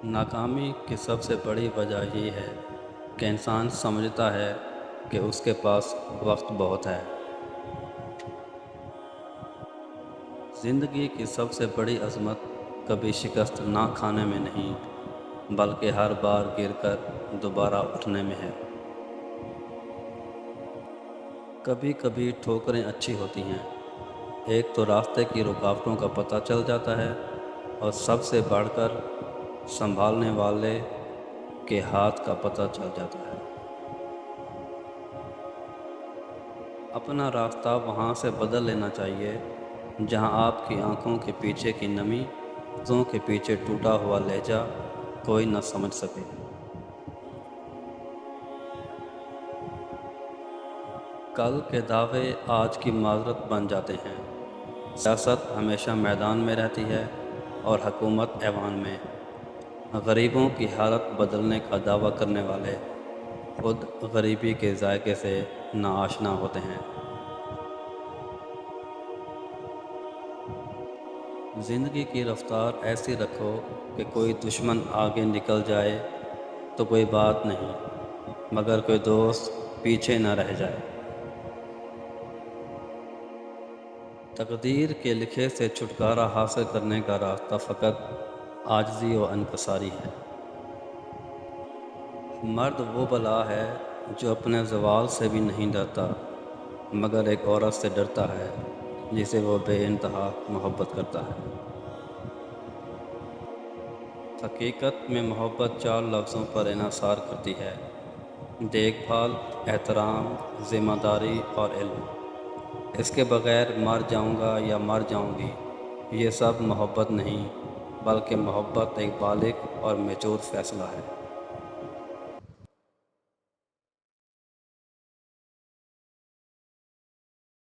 ناکامی کی سب سے بڑی وجہ یہ ہے کہ انسان سمجھتا ہے کہ اس کے پاس وقت بہت ہے۔ زندگی کی سب سے بڑی عظمت کبھی شکست نہ کھانے میں نہیں، بلکہ ہر بار گر کر دوبارہ اٹھنے میں ہے۔ کبھی کبھی ٹھوکریں اچھی ہوتی ہیں، ایک تو راستے کی رکاوٹوں کا پتہ چل جاتا ہے، اور سب سے بڑھ کر سنبھالنے والے کے ہاتھ کا پتہ چل جاتا ہے۔ اپنا راستہ وہاں سے بدل لینا چاہیے جہاں آپ کی آنکھوں کے پیچھے کی نمی، آنکھوں کے پیچھے ٹوٹا ہوا لہجہ کوئی نہ سمجھ سکے۔ کل کے دعوے آج کی معذرت بن جاتے ہیں۔ سیاست ہمیشہ میدان میں رہتی ہے اور حکومت ایوان میں۔ غریبوں کی حالت بدلنے کا دعویٰ کرنے والے خود غریبی کے ذائقے سے ناآشنا ہوتے ہیں۔ زندگی کی رفتار ایسی رکھو کہ کوئی دشمن آگے نکل جائے تو کوئی بات نہیں، مگر کوئی دوست پیچھے نہ رہ جائے۔ تقدیر کے لکھے سے چھٹکارا حاصل کرنے کا راستہ فقط عاجزی و انکساری ہے۔ مرد وہ بلا ہے جو اپنے زوال سے بھی نہیں ڈرتا، مگر ایک عورت سے ڈرتا ہے جسے وہ بے انتہا محبت کرتا ہے۔ حقیقت میں محبت 4 لفظوں پر انحصار کرتی ہے: دیکھ بھال، احترام، ذمہ داری اور علم۔ اس کے بغیر مر جاؤں گا یا مر جاؤں گی، یہ سب محبت نہیں، بلکہ محبت ایک بالغ اور میچور فیصلہ ہے۔